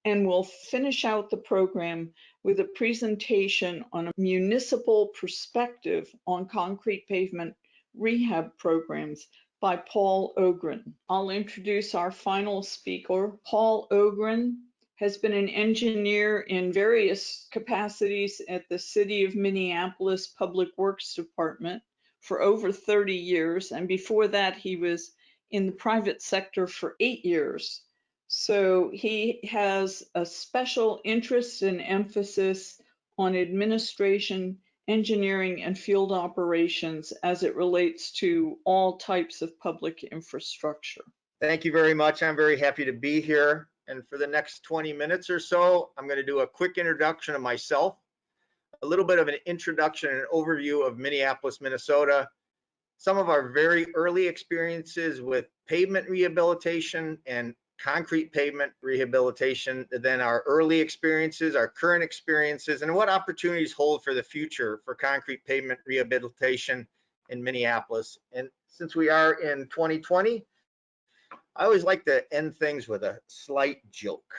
and will finish out the program with a presentation on a municipal perspective on concrete pavement rehab programs by Paul Ogren. I'll introduce our final speaker. Paul Ogren has been an engineer in various capacities at the City of Minneapolis Public Works Department for over 30 years, and before that he was in the private sector for 8 years. So he has a special interest and emphasis on administration, engineering, and field operations as it relates to all types of public infrastructure. Thank you very much. I'm very happy to be here. And for the next 20 minutes or so, I'm going to do a quick introduction of myself, a little bit of an introduction and overview of Minneapolis, Minnesota, some of our very early experiences with pavement rehabilitation and concrete pavement rehabilitation, then our early experiences, our current experiences, and what opportunities hold for the future for concrete pavement rehabilitation in Minneapolis. And since we are in 2020, I always like to end things with a slight joke.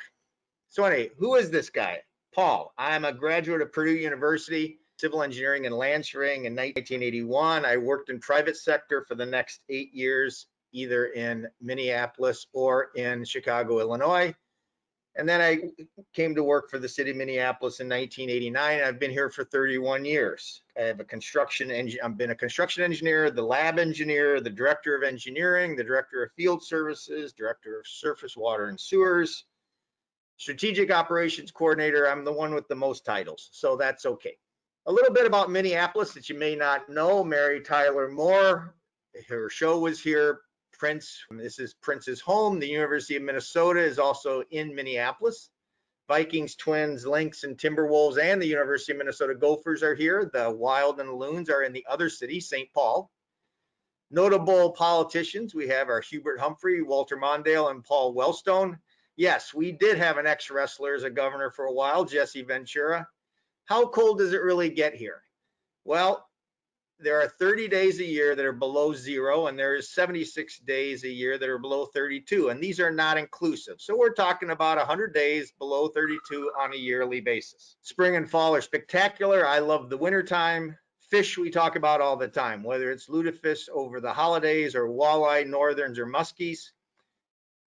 So anyway, who is this guy? Paul. I'm a graduate of Purdue University, civil engineering and land surveying in 1981. I worked in private sector for the next 8 years, either in Minneapolis or in Chicago, Illinois. And then I came to work for the city of Minneapolis in 1989. I've been here for 31 years. I have I've been a construction engineer, the lab engineer, the director of engineering, the director of field services, director of surface water and sewers, strategic operations coordinator. I'm the one with the most titles, so that's okay. A little bit about Minneapolis that you may not know. Mary Tyler Moore, her show was here. Prince, this is Prince's home. The University of Minnesota is also in Minneapolis. Vikings, Twins, Lynx, and Timberwolves, and the University of Minnesota Gophers are here. The Wild and the Loons are in the other city, St. Paul. Notable politicians, we have our Hubert Humphrey, Walter Mondale, and Paul Wellstone. Yes, we did have an ex-wrestler as a governor for a while, Jesse Ventura. How cold does it really get here? Well, there are 30 days a year that are below zero, and there is 76 days a year that are below 32, and these are not inclusive. So we're talking about 100 days below 32 on a yearly basis. Spring and fall are spectacular. I love the wintertime. Fish we talk about all the time, whether it's lutefish over the holidays or walleye, northerns, or muskies.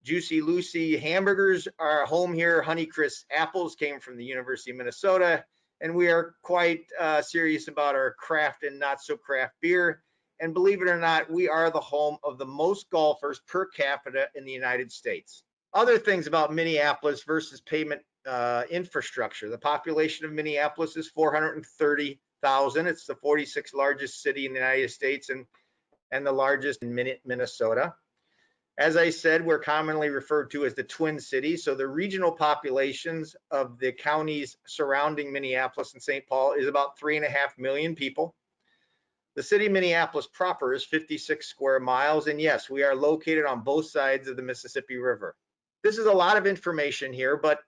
Juicy Lucy hamburgers are home here. Honeycrisp apples came from the University of Minnesota. And we are quite serious about our craft and not so craft beer. And believe it or not, we are the home of the most golfers per capita in the United States. Other things about Minneapolis versus pavement infrastructure. The population of Minneapolis is 430,000. It's the 46th largest city in the United States and the largest in Minnesota. As I said, we're commonly referred to as the Twin Cities. So the regional populations of the counties surrounding Minneapolis and St. Paul is about 3.5 million people. The city of Minneapolis proper is 56 square miles. And yes, we are located on both sides of the Mississippi River. This is a lot of information here, but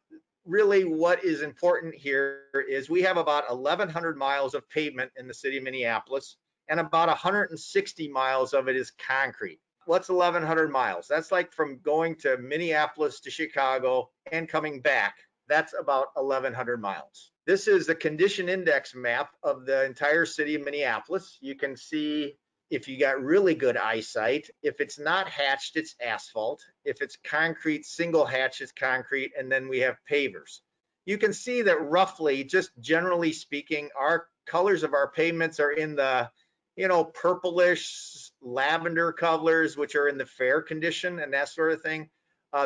really what is important here is we have about 1,100 miles of pavement in the city of Minneapolis, and about 160 miles of it is concrete. What's 1,100 miles? That's like from going to Minneapolis to Chicago and coming back. That's about 1,100 miles. This is the condition index map of the entire city of Minneapolis. You can see if you got really good eyesight, if it's not hatched, it's asphalt. If it's concrete, single hatch is concrete, and then we have pavers. You can see that roughly, just generally speaking, our colors of our pavements are in the purplish, lavender colors, which are in the fair condition and that sort of thing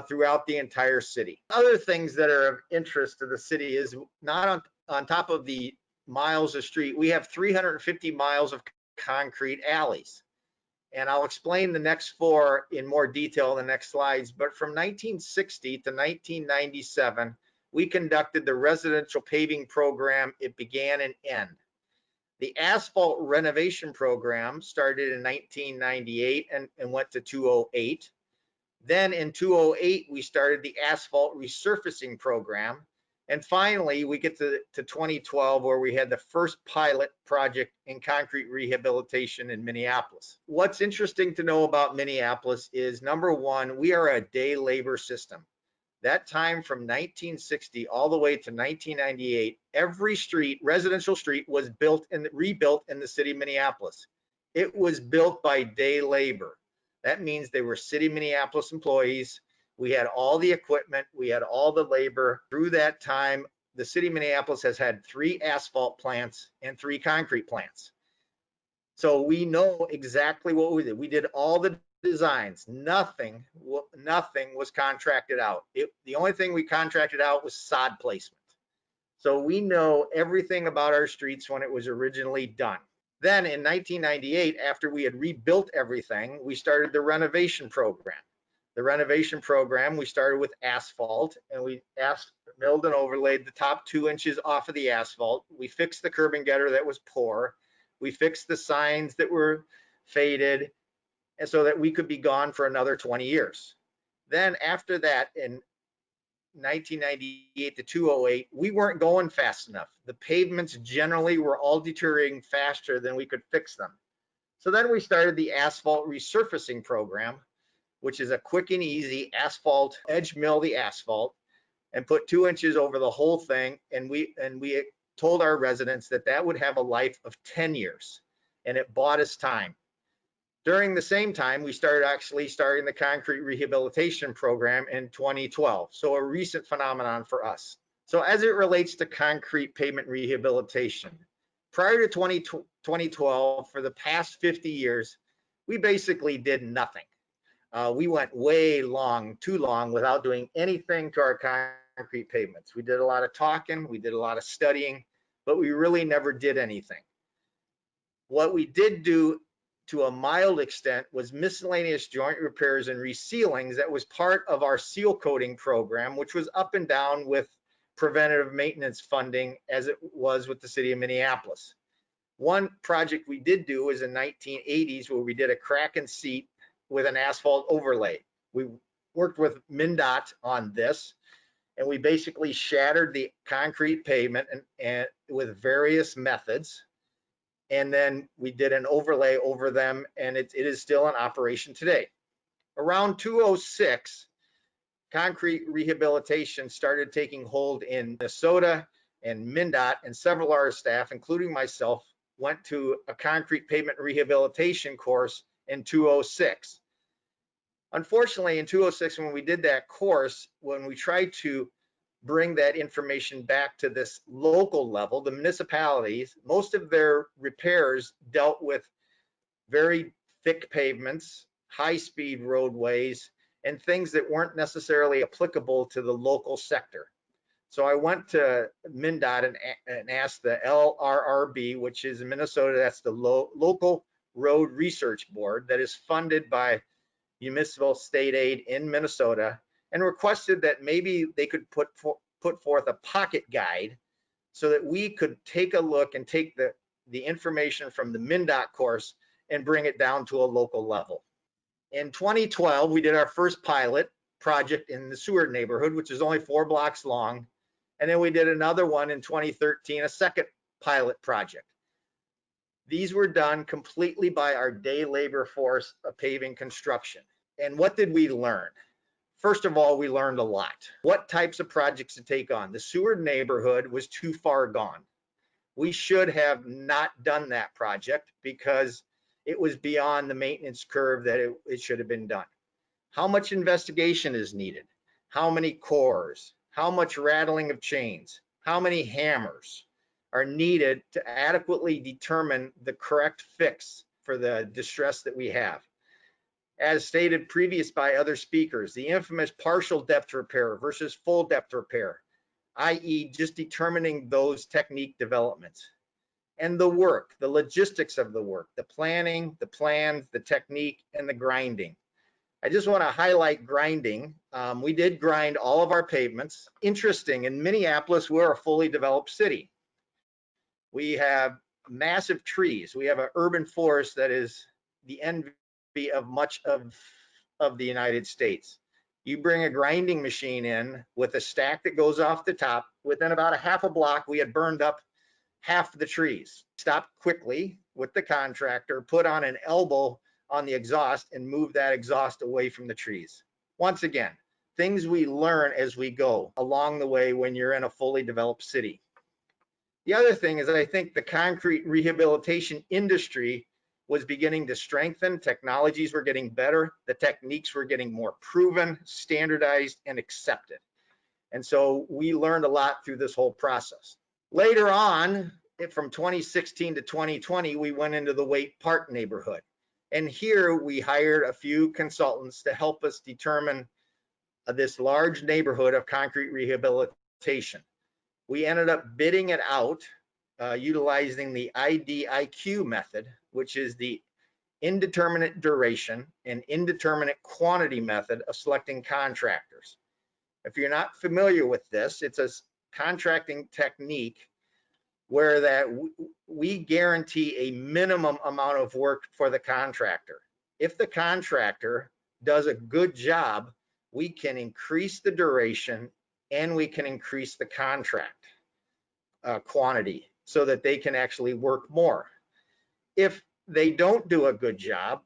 throughout the entire city. Other things that are of interest to the city is not on top of the miles of street, we have 350 miles of concrete alleys. And I'll explain the next 4 in more detail in the next slides. But from 1960 to 1997, we conducted the residential paving program. It began and ended. The asphalt renovation program started in 1998 and went to 2008. Then in 2008, we started the asphalt resurfacing program. And finally, we get to 2012, where we had the first pilot project in concrete rehabilitation in Minneapolis. What's interesting to know about Minneapolis is, number one, we are a day labor system. That time from 1960 all the way to 1998, every street, residential street, was built and rebuilt in the city of Minneapolis. It was built by day labor. That means they were city of Minneapolis employees. We had all the equipment, we had all the labor. Through that time, the city of Minneapolis has had 3 asphalt plants and 3 concrete plants. So we know exactly what we did. We did all the designs. Nothing was contracted out. The only thing we contracted out was sod placement. So we know everything about our streets when it was originally done. Then in 1998, after we had rebuilt everything, we started the renovation program. The renovation program, we started with asphalt, and we milled and overlaid the top 2 inches off of the asphalt. We fixed the curb and gutter that was poor. We fixed the signs that were faded, and so that we could be gone for another 20 years. Then after that, in 1998 to 2008, we weren't going fast enough. The pavements generally were all deteriorating faster than we could fix them. So then we started the asphalt resurfacing program, which is a quick and easy asphalt, edge mill the asphalt and put 2 inches over the whole thing. And we told our residents that that would have a life of 10 years, and it bought us time. During the same time, we started starting the concrete rehabilitation program in 2012. So a recent phenomenon for us. So as it relates to concrete pavement rehabilitation, prior to 2012, for the past 50 years, we basically did nothing. We went too long without doing anything to our concrete pavements. We did a lot of talking, we did a lot of studying, but we really never did anything. What we did do to a mild extent was miscellaneous joint repairs and resealings. That was part of our seal coating program, which was up and down with preventative maintenance funding as it was with the city of Minneapolis. One project we did do was in 1980s where we did a crack and seat with an asphalt overlay. We worked with MnDOT on this, and we basically shattered the concrete pavement and with various methods. And then we did an overlay over them, and it is still in operation today. Around 2006, concrete rehabilitation started taking hold in Minnesota, and MnDOT and several of our staff, including myself, went to a concrete pavement rehabilitation course in 2006. Unfortunately, in 2006, when we did that course, when we tried to bring that information back to this local level, the municipalities, most of their repairs dealt with very thick pavements, high-speed roadways, and things that weren't necessarily applicable to the local sector. So I went to MnDOT and asked the LRRB, which is in Minnesota, that's the Local Road Research Board that is funded by municipal state aid in Minnesota, and requested that maybe they could put forth a pocket guide so that we could take a look and take the information from the MnDOT course and bring it down to a local level. In 2012, we did our first pilot project in the Seward neighborhood, which is only 4 blocks long. And then we did another one in 2013, a second pilot project. These were done completely by our day labor force of paving construction. And what did we learn? First of all, we learned a lot. What types of projects to take on? The Seward neighborhood was too far gone. We should have not done that project because it was beyond the maintenance curve that it should have been done. How much investigation is needed? How many cores? How much rattling of chains? How many hammers are needed to adequately determine the correct fix for the distress that we have? As stated previous by other speakers, the infamous partial depth repair versus full depth repair, i.e. just determining those technique developments. And the work, the logistics of the work, the planning, the plans, the technique, and the grinding. I just want to highlight grinding. We did grind all of our pavements. Interesting, in Minneapolis, we're a fully developed city. We have massive trees. We have an urban forest that is the envy of much of the United States. You bring a grinding machine in with a stack that goes off the top. Within about a half a block, we had burned up half the trees. Stopped quickly with the contractor, put on an elbow on the exhaust and move that exhaust away from the trees. Once again, things we learn as we go along the way when you're in a fully developed city. The other thing is I think the concrete rehabilitation industry was beginning to strengthen. Technologies were getting better. The techniques were getting more proven, standardized, and accepted. And so we learned a lot through this whole process. Later on, from 2016 to 2020, we went into the Waite Park neighborhood. And here we hired a few consultants to help us determine this large neighborhood of concrete rehabilitation. We ended up bidding it out utilizing the IDIQ method, which is the indeterminate duration and indeterminate quantity method of selecting contractors. If you're not familiar with this, it's a contracting technique where we guarantee a minimum amount of work for the contractor. If the contractor does a good job, we can increase the duration and we can increase the contract quantity so that they can actually work more. If they don't do a good job,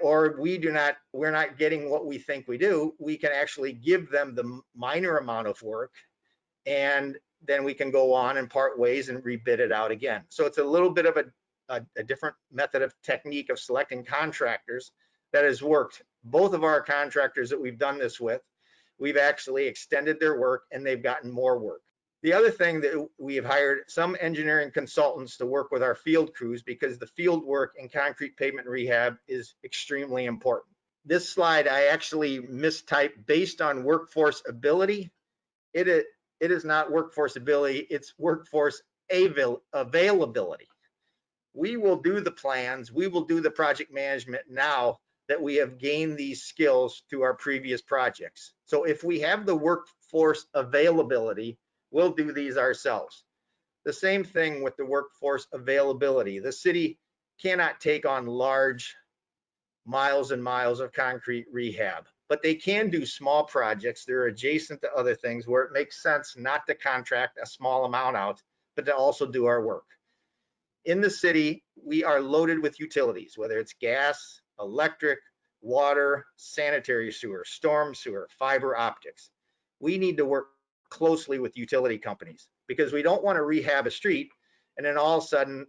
or we're not getting what we think we do, we can actually give them the minor amount of work, and then we can go on and part ways and rebid it out again. So it's a little bit of a different method of technique of selecting contractors that has worked. Both of our contractors that we've done this with, we've actually extended their work and they've gotten more work. The other thing that we have hired some engineering consultants to work with our field crews, because the field work in concrete pavement rehab is extremely important. This slide I actually mistyped based on workforce ability. It is not workforce ability, it's workforce availability. We will do the plans, we will do the project management now that we have gained these skills through our previous projects. So if we have the workforce availability, we'll do these ourselves. The same thing with the workforce availability. The city cannot take on large miles and miles of concrete rehab, but they can do small projects. They're adjacent to other things where it makes sense not to contract a small amount out, but to also do our work. In the city, we are loaded with utilities, whether it's gas, electric, water, sanitary sewer, storm sewer, fiber optics. We need to work closely with utility companies because we don't want to rehab a street and then all of a sudden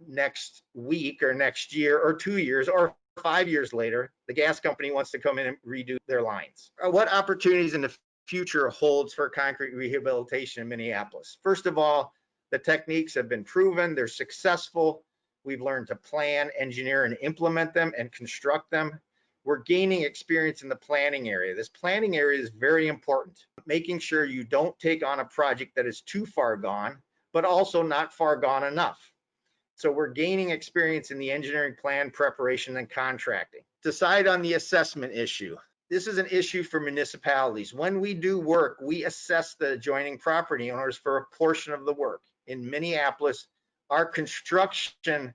next week or next year or 2 years or 5 years later, the gas company wants to come in and redo their lines. What opportunities in the future holds for concrete rehabilitation in Minneapolis? First of all, the techniques have been proven, they're successful. We've learned to plan, engineer, and implement them and construct them. We're gaining experience in the planning area. This planning area is very important, making sure you don't take on a project that is too far gone, but also not far gone enough. So we're gaining experience in the engineering plan preparation and contracting. Decide on the assessment issue. This is an issue for municipalities. When we do work, we assess the adjoining property owners for a portion of the work. In Minneapolis, our construction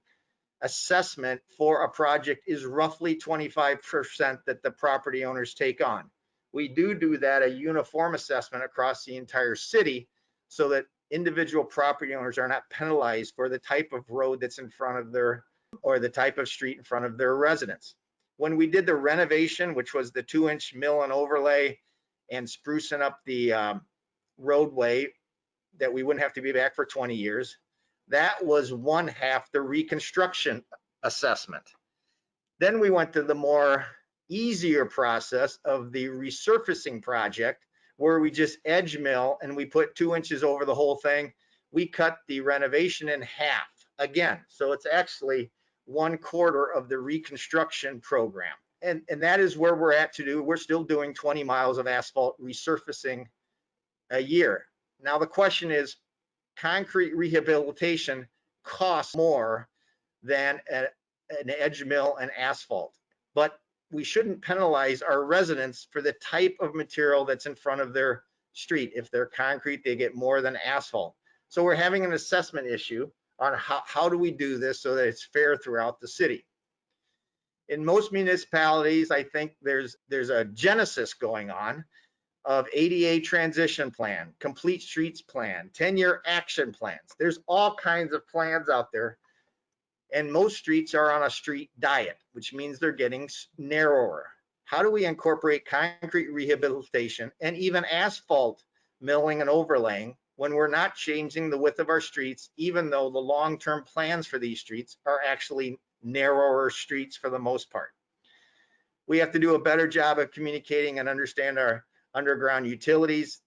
assessment for a project is roughly 25% that the property owners take on. We do that a uniform assessment across the entire city so that individual property owners are not penalized for the type of road that's in front of their, or the type of street in front of their residence. When we did the renovation, which was the 2-inch mill and overlay and sprucing up the roadway that we wouldn't have to be back for 20 years, that was 1/2 the reconstruction assessment. Then we went to the more easier process of the resurfacing project, where we just edge mill and we put 2 inches over the whole thing. We cut the renovation in half again. So it's actually 1/4 of the reconstruction program. And that is where we're at to do. We're still doing 20 miles of asphalt resurfacing a year. Now the question is, concrete rehabilitation costs more than an edge mill and asphalt, but we shouldn't penalize our residents for the type of material that's in front of their street. If they're concrete, they get more than asphalt. So we're having an assessment issue on how do we do this so that it's fair throughout the city. In most municipalities, I think there's a genesis going on of ADA transition plan, complete streets plan, 10-year action plans. There's all kinds of plans out there. And most streets are on a street diet, which means they're getting narrower. How do we incorporate concrete rehabilitation and even asphalt milling and overlaying when we're not changing the width of our streets, even though the long-term plans for these streets are actually narrower streets for the most part? We have to do a better job of communicating and understand our underground utilities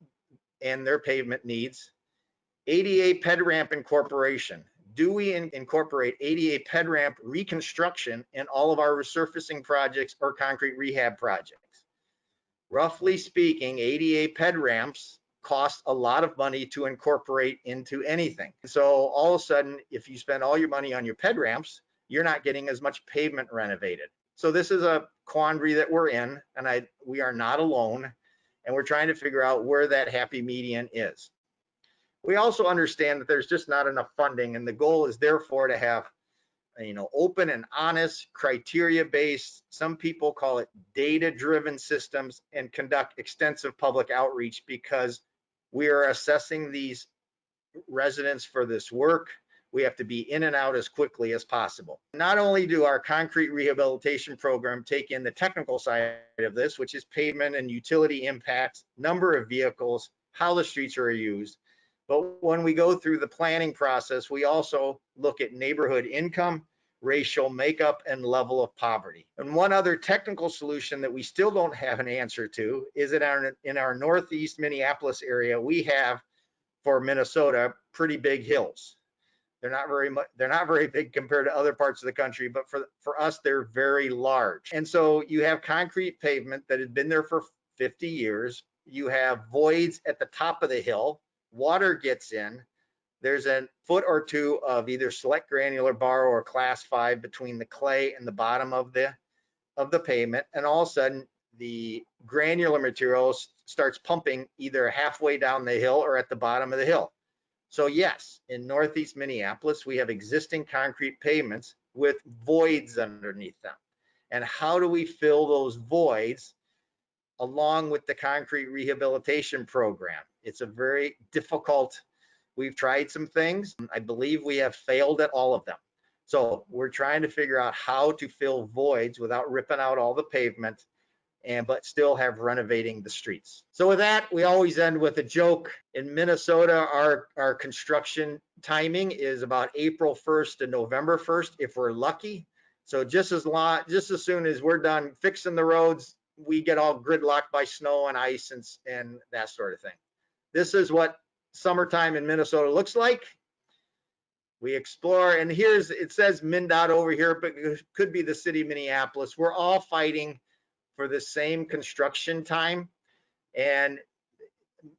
and their pavement needs. ADA ped ramp incorporation. Do we incorporate ADA ped ramp reconstruction in all of our resurfacing projects or concrete rehab projects? Roughly speaking, ADA ped ramps cost a lot of money to incorporate into anything. So all of a sudden, if you spend all your money on your ped ramps, you're not getting as much pavement renovated. So this is a quandary that we're in, and we are not alone, and we're trying to figure out where that happy median is. We also understand that there's just not enough funding, and the goal is therefore to have, open and honest, criteria-based, some people call it data-driven systems, and conduct extensive public outreach, because we are assessing these residents for this work. We have to be in and out as quickly as possible. Not only do our concrete rehabilitation program take in the technical side of this, which is pavement and utility impacts, number of vehicles, how the streets are used, but when we go through the planning process, we also look at neighborhood income, racial makeup, and level of poverty. And one other technical solution that we still don't have an answer to is that in our northeast Minneapolis area, we have, for Minnesota, pretty big hills. They're not very big compared to other parts of the country, but for us, they're very large. And so you have concrete pavement that had been there for 50 years. You have voids at the top of the hill. Water gets in. There's a foot or two of either select granular bar or class 5 between the clay and the bottom of the pavement. And all of a sudden, the granular material starts pumping either halfway down the hill or at the bottom of the hill. So yes, in northeast Minneapolis, we have existing concrete pavements with voids underneath them. And how do we fill those voids along with the concrete rehabilitation program? It's a very difficult, we've tried some things. I believe we have failed at all of them. So we're trying to figure out how to fill voids without ripping out all the pavement, but still have renovating the streets. So with that, we always end with a joke. In Minnesota, our construction timing is about April 1st to November 1st, if we're lucky. So just as soon as we're done fixing the roads, we get all gridlocked by snow and ice and that sort of thing. This is what summertime in Minnesota looks like. We explore, and it says MnDOT over here, but it could be the city of Minneapolis. We're all fighting for the same construction time, and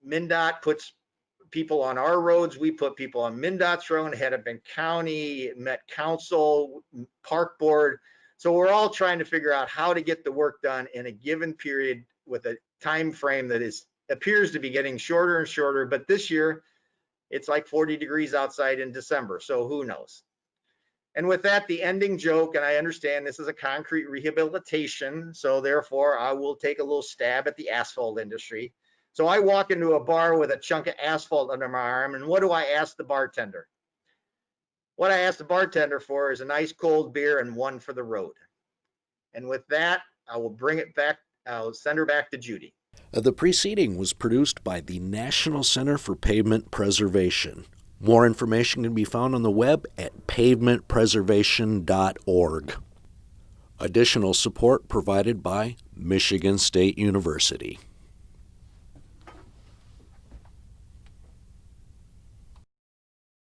MnDOT puts people on our roads. We put people on MnDOT's road, Hennepin County, Met Council, Park Board. So we're all trying to figure out how to get the work done in a given period with a time frame that appears to be getting shorter and shorter. But this year, it's like 40 degrees outside in December, so who knows? And with that, the ending joke, and I understand this is a concrete rehabilitation, so therefore I will take a little stab at the asphalt industry. So I walk into a bar with a chunk of asphalt under my arm, and what do I ask the bartender? What I ask the bartender for is a nice cold beer and one for the road. And with that, I will bring it back. I'll send her back to Judy. The preceding was produced by the National Center for Pavement Preservation. More information can be found on the web at pavementpreservation.org. Additional support provided by Michigan State University.